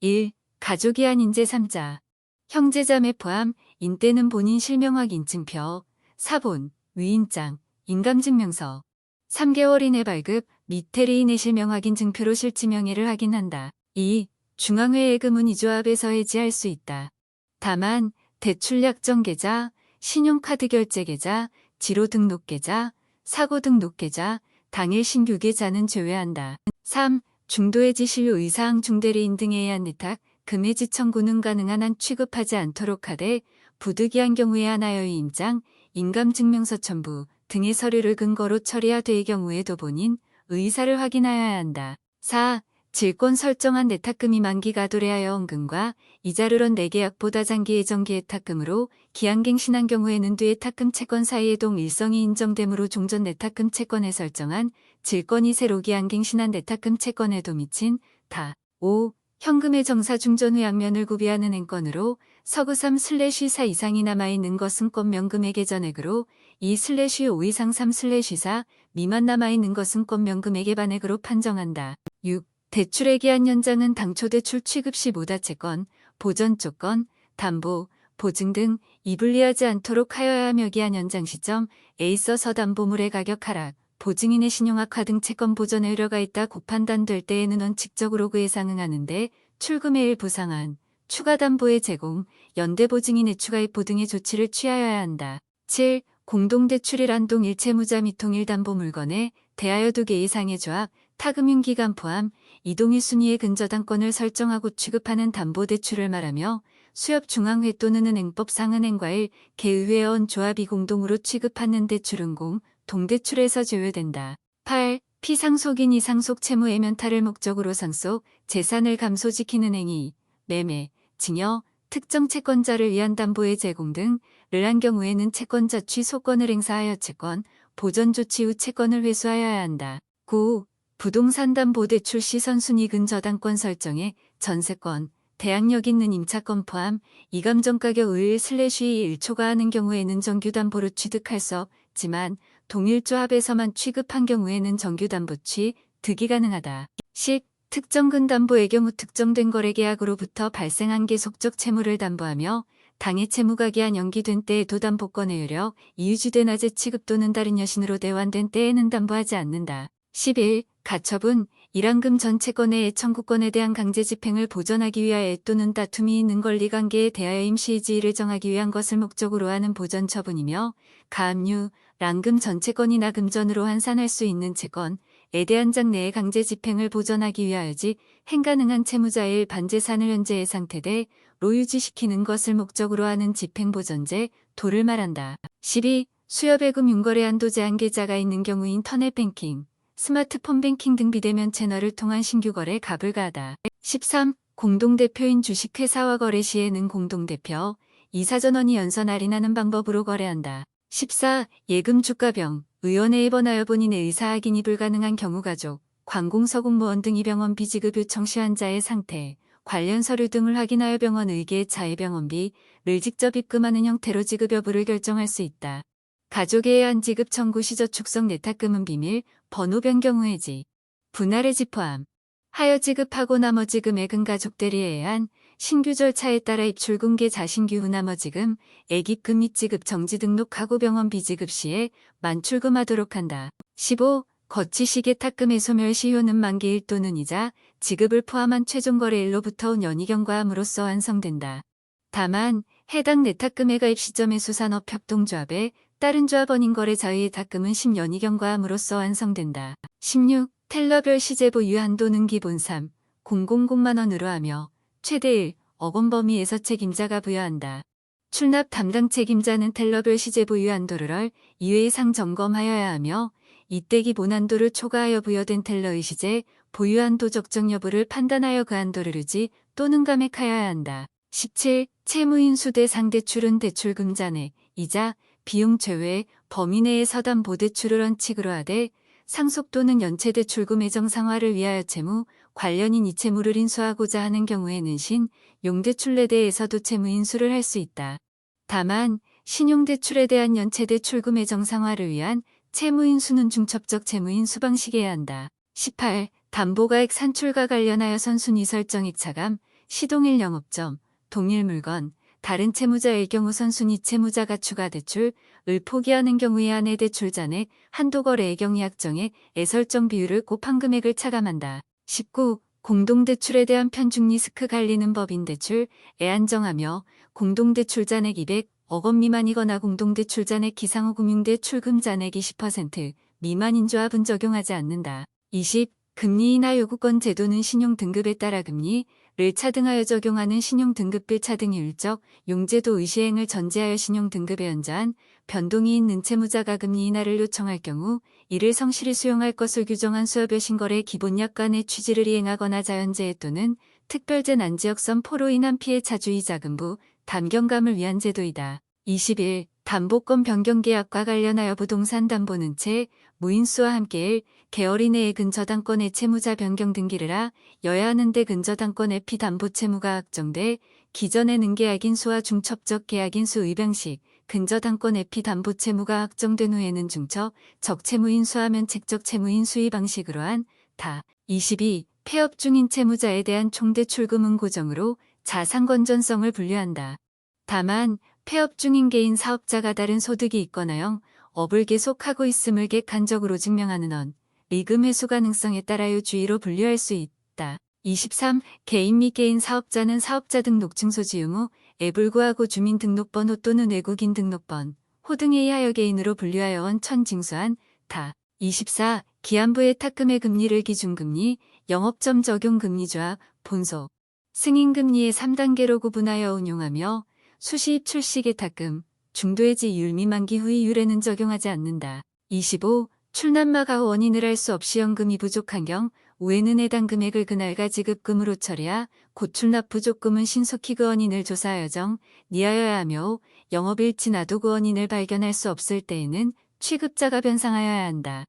1. 가족이 한 인재 3자. 형제자매 포함, 인대는 본인 실명확 인증표, 사본, 위임장, 인감증명서. 3개월 이내 발급, 미테리인의 실명확인 증표로 실지명예를 확인한다. 2. 중앙회 예금은 이 조합에서 해지할 수 있다. 다만 대출약정계좌, 신용카드 결제계좌, 지로등록계좌, 사고등록계좌, 당일 신규계좌는 제외한다. 3. 중도해지 신류 의사항 중대리인 등에 의한 내탁, 금해지 청구는 가능한 한 취급하지 않도록 하되 부득이한 경우에 하나의 임장, 인감증명서 첨부 등의 서류를 근거로 처리하될 경우에도 본인 의사를 확인하여야 한다. 4. 질권 설정한 내탁금이 만기가 도래하여 원금과 이자를 4계약보다 장기 예정기 예탁금으로 기한갱신한 경우에는 두 예탁금 채권 사이의 동일성이 인정되므로 종전 내탁금 채권에 설정한 질권이 새로 기한갱신한 내탁금 채권에도 미친 다. 5. 현금의 정사 중전 후 양면을 구비하는 행권으로 서구 3/4 이상이 남아있는 것은 권명금액의 전액으로 2/5 이상 3/4 미만 남아있는 것은 권명금액의 반액으로 판정한다. 6. 대출의 기한 연장은 당초 대출 취급 시 모다채권, 보전조건, 담보, 보증 등 이불리하지 않도록 하여야 하며 기한 연장 시점에 있어서 담보물의 가격 하락, 보증인의 신용악화 등 채권 보전에 우려가 있다 고 판단될 때에는 원칙적으로 그에 상응하는데 출금의 일부 상한, 추가 담보의 제공, 연대보증인의 추가 입보 등의 조치를 취하여야 한다. 7. 공동대출이란 동일채무자 및 동일담보물건에 대하여 2개 이상의 조합, 타금융기간 포함 이동일 순위의 근저당권을 설정하고 취급하는 담보대출을 말하며 수협중앙회 또는 은행법 상은행과일 개의회원 조합이 공동으로 취급하는 대출은 동대출에서 제외된다. 8. 피상속인 이상속 채무 애면탈을 목적으로 상속, 재산을 감소지키는 행위, 매매, 증여, 특정 채권자를 위한 담보의 제공 등을 한 경우에는 채권자 취소권을 행사하여 채권, 보전 조치 후 채권을 회수하여야 한다. 9. 부동산 담보대출 시 선순위 근저당권 설정에 전세권, 대항력 있는 임차권 포함 이감정가격 의1/2일 초과하는 경우에는 정규담보로 취득할 수 없지만 동일조합에서만 취급한 경우에는 정규담보 취득이 가능하다. 10. 특정근 담보의 경우 특정된 거래계약으로부터 발생한 계속적 채무를 담보하며 당해 채무가 기한 연기된 때에도 담보권의 효력, 이유지된 화재 취급 또는 다른 여신으로 대환된 때에는 담보하지 않는다. 11. 가처분, 일환금 전 채권의 청구권에 대한 강제 집행을 보전하기 위하여 또는 다툼이 있는 권리관계에 대하여 임시지위를 정하기 위한 것을 목적으로 하는 보전처분이며 가압류, 란금 전 채권이 나금전으로 환산할 수 있는 채권에 대한 장래의 강제 집행을 보전하기 위하여지 행가능한 채무자의 반재산을 현재의 상태대로 유지시키는 것을 목적으로 하는 집행보전제, 도를 말한다. 12. 수협예금 융거래 한도 제한 계좌가 있는 경우 인터넷 뱅킹, 스마트폰 뱅킹 등 비대면 채널을 통한 신규 거래 갑을 가하다. 13. 공동대표인 주식회사와 거래 시에는 공동대표, 이사전원이 연선 할인하는 방법으로 거래한다. 14. 예금 주가병, 의원회에 번하여 본인의 의사 확인이 불가능한 경우 가족, 관공서 공무원 등이 병원 비지급 요청 시 환자의 상태, 관련 서류 등을 확인하여 병원 의계의 차의 병원비를 직접 입금하는 형태로 지급 여부를 결정할 수 있다. 가족에 의한 지급 청구 시 저축성 내탁금은 비밀, 번호 변경 후 해지, 분할 해지 포함. 하여 지급하고 나머지 금액은 가족들에 의한 신규 절차에 따라 입출 공개 자신규 후 나머지 금, 애기금 및 지급 정지 등록하고 병원 비지급 시에 만출금하도록 한다. 15. 거치 시계탁금의 소멸 시효는 만기일 또는 이자, 지급을 포함한 최종 거래일로부터 온 연이경과 함으로써 완성된다. 다만 해당 내탁금의 가입 시점의 수산업 협동조합에 다른 조합원인 거래자의 탁금은 10연이경과 함으로써 완성된다. 16. 텔러별 시제보유 한도는 기본 3, 000만 원으로 하며 최대 1억 원 범위에서 책임자가 부여한다. 출납 담당 책임자는 텔러별 시제보유 한도를 월 2회 이상 점검하여야 하며 이때 기본 한도를 초과하여 부여된 텔러의 시제 보유 한도 적정 여부를 판단하여 그 한도를 유지 또는 감액하여야 한다. 17. 채무인수 대상 대출은 대출금 잔액, 이자, 비용 제외 범위 내의 서담보대출을 원칙으로 하되 상속 또는 연체대출금의 정상화를 위하여 채무, 관련인 이 채무를 인수하고자 하는 경우에는 용대출에 대해서도 채무인수를 할 수 있다. 다만 신용대출에 대한 연체대출금의 정상화를 위한 채무인수는 중첩적 채무인수 방식이어야 한다. 18. 담보가액 산출과 관련하여 선순위 설정액 차감, 시동일 영업점, 동일 물건, 다른 채무자의 경우 선순위 채무자가 추가 대출을 포기하는 경우에 안에 대출 잔액, 한도 거래의 경우 약정액, 설정 비율을 곱한 금액을 차감한다. 19. 공동대출에 대한 편중 리스크 관리는 법인대출에 안정하며 공동대출 잔액 200억 원 미만이거나 공동대출 잔액 기상 후 금융대출금 잔액 20% 미만인 조합은 적용하지 않는다. 20. 금리 인하 요구권 제도는 신용등급에 따라 금리를 차등하여 적용하는 신용등급별 차등율적 용제도 의시행을 전제하여 신용등급에 연자한 변동이 있는 채무자가 금리 인하를 요청할 경우 이를 성실히 수용할 것을 규정한 수협의 신거래 기본약관의 취지를 이행하거나 자연재해 또는 특별재 난지역선 포로 인한 피해 차주의 자금부 담경감을 위한 제도이다. 21. 담보권 변경계약과 관련하여 부동산 담보는 채 무인수와 함께 개월 이내에 근저당권의 채무자 변경 등기를 하여야 하는데 근저당권의 피담보 채무가 확정돼 기존의 능계약인수와 중첩적 계약인수 의병식 근저당권의 피담보 채무가 확정된 후에는 중첩적 채무인수하면 책적 채무인수의 방식으로 한다. 22. 폐업 중인 채무자에 대한 총대출금은 고정으로 자산 건전성을 분류한다. 다만 폐업 중인 개인 사업자가 다른 소득이 있거나 영업을 계속하고 있음을 객관적으로 증명하는 원, 리금 회수 가능성에 따라요 주의로 분류할 수 있다. 23. 개인 및 개인 사업자는 사업자 등록 증소지 의무에 불구하고 주민등록번호 또는 외국인 등록번, 호 등에 의하여 개인으로 분류하여 원천 징수한다. 24. 기한부의 탁금의 금리를 기준금리, 영업점 적용 금리조합, 본소, 승인금리의 3단계로 구분하여 운용하며 수시입 출시계 탁금, 중도해지율 미만기 후이율에는 적용하지 않는다. 25. 출납마가 원인을 알 수 없이 연금이 부족한 경우에는 해당 금액을 그날가 지급금으로 처리하 곧 출납 부족금은 신속히 그 원인을 조사하여 정리하여야 하며 영업일치 나도 그 원인을 발견할 수 없을 때에는 취급자가 변상하여야 한다.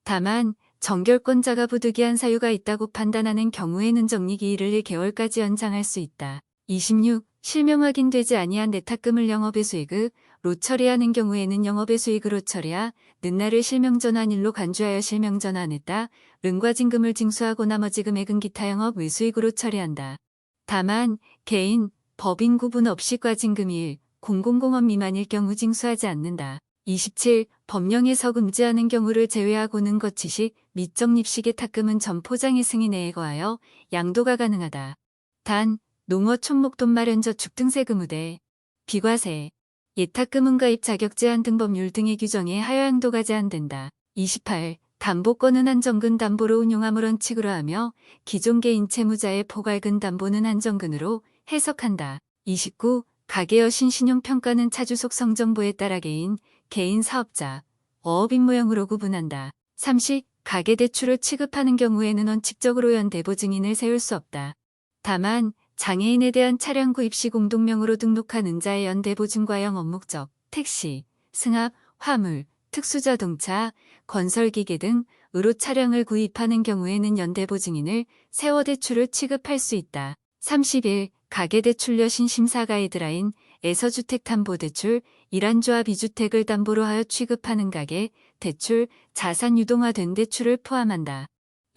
다만 정결권자가 부득이한 사유가 있다고 판단하는 경우에는 정리기일을 1개월까지 연장할 수 있다. 26. 실명 확인되지 아니한 내탁금을 영업의 수익으로 처리하는 경우에는 영업의 수익으로 처리하는 날을 실명전환일로 간주하여 실명전환했다. 른과징금을 징수하고 나머지 금액은 기타 영업 외수익으로 처리한다. 다만 개인, 법인 구분 없이 과징금일, 공공공업 미만일 경우 징수하지 않는다. 27. 법령에서 금지하는 경우를 제외하고는 거치식 및 적립식의 탁금은 전 포장의 승인에 거하여 양도가 가능하다. 단 농어 촌목돈 마련저축 등 세금우대, 비과세, 예탁금은 가입 자격 제한 등 법률 등의 규정에 하여 양도가 제한된다. 28. 담보권은 한정근 담보로 운용함을 원칙으로 하며 기존 개인 채무자의 포괄근 담보는 한정근으로 해석한다. 29. 가계여 신신용평가는 차주 속성 정보에 따라 개인 사업자, 어업인 모형으로 구분한다. 30. 가계대출을 취급하는 경우에는 원칙적으로 연대보 증인을 세울 수 없다. 다만 장애인에 대한 차량 구입 시 공동명으로 등록한 은자의 연대보증과 영업 목적, 택시, 승합, 화물, 특수자동차, 건설기계 등으로 차량을 구입하는 경우에는 연대보증인을 세워 대출을 취급할 수 있다. 31. 가계대출여 신심사 가이드라인에서 주택담보대출, 일환조합 2주택을 담보로 하여 취급하는 가계, 대출, 자산 유동화된 대출을 포함한다.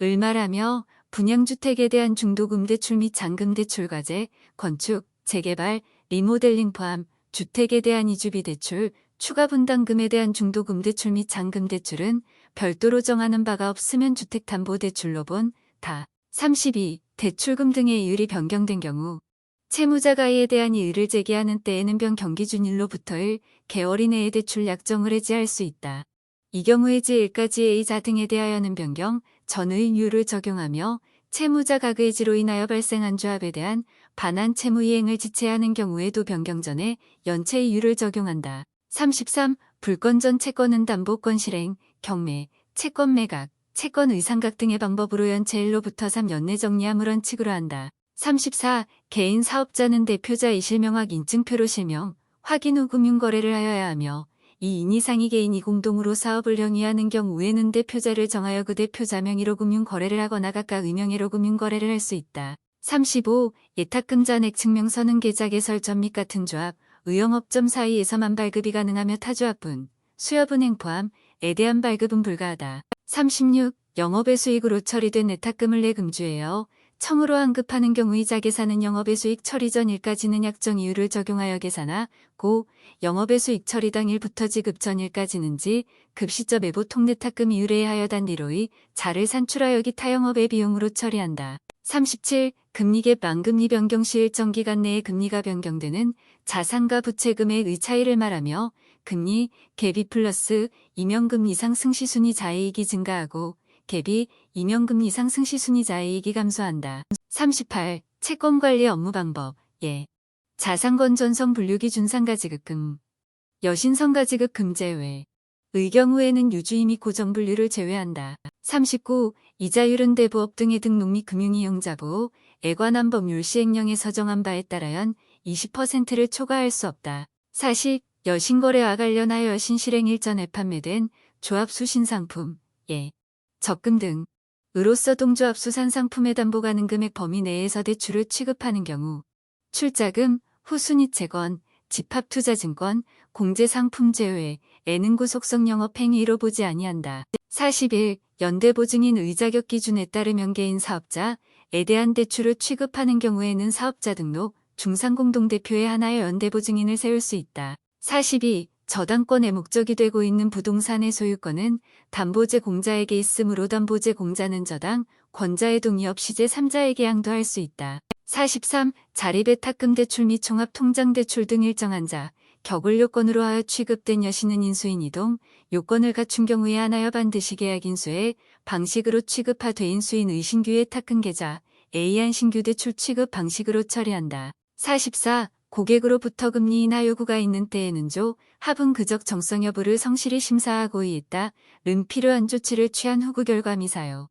을 말하며 분양주택에 대한 중도금대출 및 잔금대출 건축, 재개발, 리모델링 포함, 주택에 대한 이주비 대출, 추가 분담금에 대한 중도금대출 및 잔금대출은 별도로 정하는 바가 없으면 주택담보대출로 본다. 32. 대출금 등의 이율이 변경된 경우 채무자가 이에 대한 이의를 제기하는 때에는 변경기준일로부터 1개월 이내에 대출 약정을 해지할 수 있다. 이 경우 해지일까지의 이자 등에 대하여는 변경 전의 이율을 적용하며 채무자가 그 해지로 인하여 발생한 조합에 대한 반환 채무 이행을 지체하는 경우에도 변경 전에 연체 이율을 적용한다. 33. 불건전 채권은 담보권 실행, 경매, 채권 매각, 채권 의상각 등의 방법으로 연체 1로부터 3년 내 정리함을 원칙으로 한다. 34. 개인 사업자는 대표자의 실명확 인증표로 실명, 확인 후 금융거래를 하여야 하며 2인 이상이 개인이 공동으로 사업을 영위하는 경우에는 대표자를 정하여 그 대표자 명의로 금융거래를 하거나 각각 의명의로 금융거래를 할 수 있다. 35. 예탁금 잔액 증명서는 계좌 개설점 및 같은 조합, 의영업점 사이에서만 발급이 가능하며 타조합분, 수협은행 포함에 대한 발급은 불가하다. 36. 영업의 수익으로 처리된 예탁금을 내금주에어 청으로 환급하는 경우 이자 계산은 영업의 수익 처리 전일까지는 약정 이율을 적용하여 계산하고 영업의 수익 처리 당일부터 지급 전일까지는 급시저 매부 통내탁금 이율에 하여 단리로의 자를 산출하여 기타 영업의 비용으로 처리한다. 37. 금리갭 만금리 변경 시 일정 기간 내에 금리가 변경되는 자산과 부채금액의 차이를 말하며 금리 갭이 플러스 이명금리 상승 시 순이자이익이 증가하고 갭이 이명금리 상승 시 순이자이익이 감소한다. 38. 채권관리 업무 방법. 예. 자산권 전선 분류기준 상가지급금. 여신성가지급금 제외. 의 경우에는 유주임 및 고정분류를 제외한다. 39. 이자율은 대부업 등의 등록 및 금융이용자보호에 관한 법률 시행령에 서정한 바에 따라연 20%를 초과할 수 없다. 40. 여신거래와 관련하여 여신실행 일전에 판매된 조합수 신상품, 예, 적금 등으로서 동조합수 산상품의 담보 가능 금액 범위 내에서 대출을 취급하는 경우 출자금, 후순위채권, 집합투자증권, 공제상품 제외에는 구속성 영업행위로 보지 아니한다. 41. 연대보증인 의자격 기준에 따르면 개인 사업자에 대한 대출을 취급하는 경우에는 사업자 등록, 중상공동대표의 하나의 연대보증인을 세울 수 있다. 42. 저당권의 목적이 되고 있는 부동산의 소유권은 담보제 공자에게 있으므로 담보제 공자는 저당, 권자의 동의 없이 제3자에게 양도할 수 있다. 43. 자립의 탁금 대출 및 종합통장대출 등 일정한 자, 격을 요건으로 하여 취급된 여신은 인수인 이동, 요건을 갖춘 경우에 하나여 반드시 계약 인수의 방식으로 취급하되 인수인의 신규의 탁금 계좌, A한 신규 대출 취급 방식으로 처리한다. 44. 고객으로부터 금리 인하 요구가 있는 때에는 합은 그적 정성 여부를 성실히 심사하고 이에 따른 필요한 조치를 취한 후 그 결과 미사여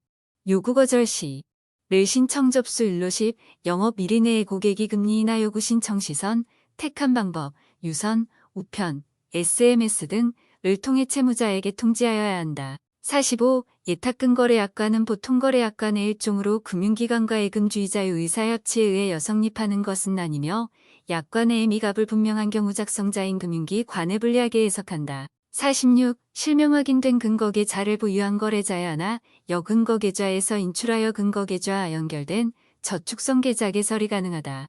요구 거절 시를 신청 접수 일로 10. 영업 1일 내에 고객이 금리 인하 요구 신청 시선, 택한 방법, 유선, 우편, SMS 등을 통해 채무자에게 통지하여야 한다. 45. 예탁금거래약관은 보통거래약관의 일종으로 금융기관과 예금주의자의 의사협치에 의해 여성립하는 것은 아니며 약관의 미갑을 분명한 경우 작성자인 금융기관에 불리하게 해석한다. 46. 실명 확인된 근거계좌를 보유한 거래자에 하나 여근거계좌에서 인출하여 근거계좌와 연결된 저축성 계좌 개설이 가능하다.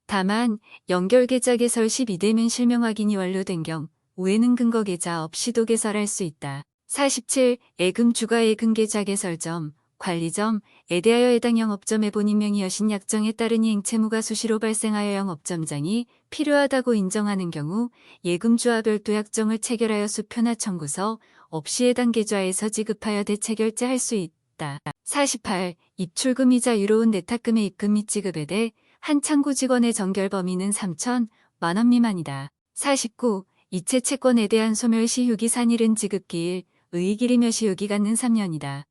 다만 연결계좌 개설 시 비대면 실명 확인이 완료된 경우에는 근거계좌 없이도 개설할 수 있다. 47. 예금주가 예금계좌 개설점, 관리점에 대하여 해당 영업점의 본인 명의 여신 약정에 따른 이행채무가 수시로 발생하여 영업점장이 필요하다고 인정하는 경우 예금주와 별도 약정을 체결하여 수표나 청구서 없이 해당 계좌에서 지급하여 대체결제할 수 있다. 48. 입출금이자 유로운 내탁금의 입금 및 지급에 대해 한 창구 직원의 정결 범위는 3,000만 원 미만이다. 49. 이체 채권에 대한 소멸시 효기 산일은 지급기일, 의익일이 몇이 효기 갖는 3년이다.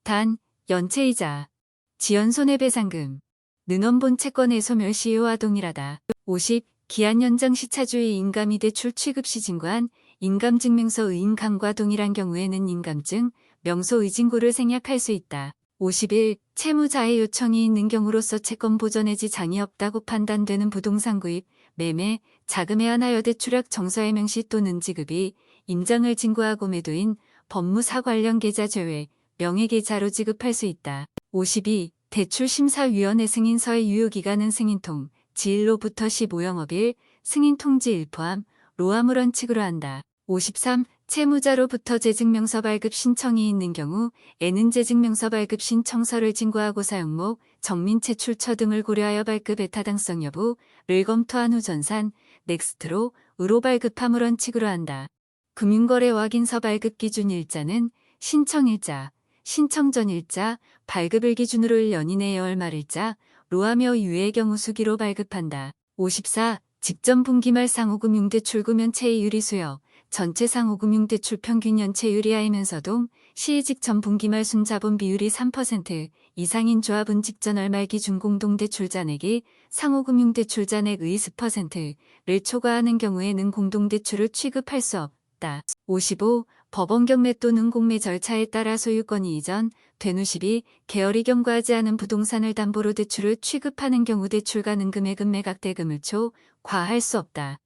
단, 연체이자, 지연손해배상금, 는원본 채권의 소멸시효와 동일하다. 50. 기한 연장 시차주의 인감이 대출 취급 시 진구한 인감증명서 의인감과 동일한 경우에는 인감증, 명소 의진구를 생략할 수 있다. 51. 채무자의 요청이 있는 경우로서 채권 보전의 지장이 없다고 판단되는 부동산 구입, 매매, 자금에 한하여 대출약 정서의 명시 또는 지급이 임장을 진구하고 매도인 법무사 관련 계좌 제외, 명예계좌로 지급할 수 있다. 52. 대출심사위원회 승인서의 유효기간은 승인통, 지일로부터 15영업일, 승인통지일 포함로 아무런 칙으로 한다. 53. 채무자로부터 재증명서 발급 신청이 있는 경우에는 재증명서 발급 신청서를 진구하고 사용목, 정민채 출처 등을 고려하여 발급의 타당성 여부를 검토한 후 전산, 넥스트로, 으로 발급함으론 칙으로 한다. 금융거래 확인서 발급 기준 일자는 신청일자, 신청 전일자, 발급일 기준으로 1년 이내에 얼마일자로 하며 유예의 경우 수기로 발급한다. 54. 직전 분기말 상호금융대출 구면체의 유리수요. 전체 상호금융대출 평균 연체율이 하이면서도 시의 직전 분기말 순자본 비율이 3% 이상인 조합은 직전 월말 기준 공동대출 잔액이 상호금융대출 잔액의 20%를 초과하는 경우에는 공동대출을 취급할 수 없다. 55. 법원 경매 또는 공매 절차에 따라 소유권이 이전, 된 후 12개월이 경과하지 않은 부동산을 담보로 대출을 취급하는 경우 대출 가능 금액은 매각 대금을 초과할 수 없다.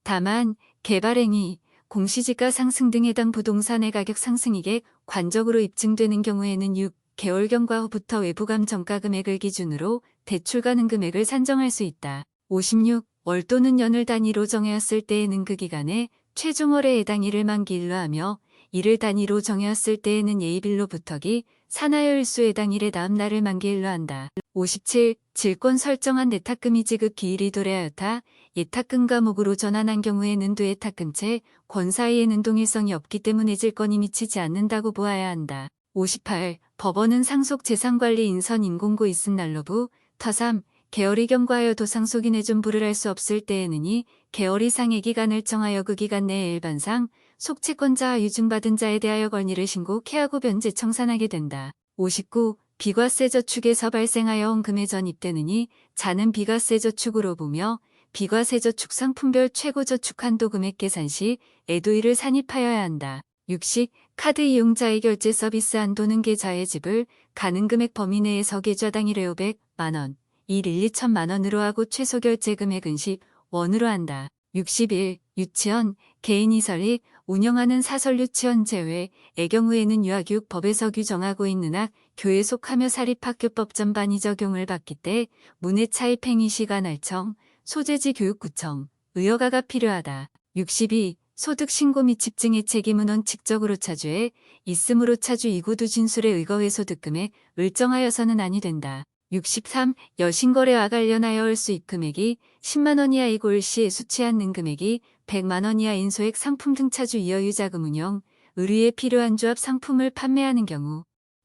다만 개발행위, 공시지가 상승 등 해당 부동산의 가격 상승이익 관적으로 입증되는 경우에는 개월경과 후부터 외부감 정가 금액을 기준으로 대출 가능 금액을 산정할 수 있다. 56. 월 또는 연을 단위로 정하였을 때에는 그 기간에 최종월에 해당일을 만기일로 하며 이를 단위로 정하였을 때에는 예입일로부터기 산하여일수 해당일의 다음 날을 만기일로 한다. 57. 질권 설정한 내탁금이 지급 기일이 도래하였다. 예탁금과 목으로 전환한 경우에는 두 예탁금채 권 사이에는 동일성이 없기 때문에 질권이 미치지 않는다고 보아야 한다. 58. 법원은 상속 재산관리 인선 인공고 있은 날로부 터 3. 개월 이경과하여 도상속인의 존부를 할 수 없을 때에는 개월 이상의 기간을 정하여 그 기간 내에 일반상 속채권자와 유증받은 자에 대하여 권리를 신고케하고 변제 청산하게 된다. 59. 비과세 저축에서 발생하여 온 금에 전입되느니 자는 비과세 저축으로 보며 비과세 저축 상품별 최고 저축 한도 금액 계산 시 애도일을 산입하여야 한다. 60. 카드 이용자의 결제 서비스 한도는 계좌의 지불 가능 금액 범위 내에서 계좌당 1회 500만 원, 1 2천만 원으로 하고 최소 결제 금액은 10원으로 한다. 61. 유치원, 개인이 설립, 운영하는 사설 유치원 제외의 경우에는 유아교육법에서 규정하고 있는 학, 교에 속하며 사립학교법 전반이 적용을 받기 때 문해차입 행위시간 알청, 소재지 교육구청, 의허가가 필요하다. 62. 소득 신고 및 집증의 책임은 원칙적으로 차주에 있으므로 차주 이구두 진술에 의거해 소득금액 을정하여서는 아니 된다. 63. 여신거래와 관련하여 헐수입 금액이 10만 원 이하이고 을시에 수치 않는 금액이 100만 원 이하인 소액 상품 등 차주 이어유자금 운영, 의류에 필요한 조합 상품을 판매하는 경우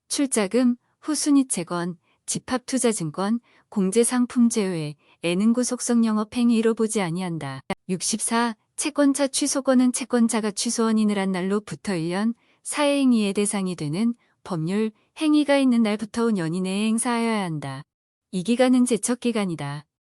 출자금, 후순위채권, 집합투자증권, 공제상품 제외에는 구속성 영업행위로 보지 아니한다. 64. 채권자 취소권은 채권자가 취소원인을 한 날로부터 1년, 사회행위의 대상이 되는 법률, 행위가 있는 날부터 5년 이내에 행사하여야 한다. 이 기간은 제척기간이다.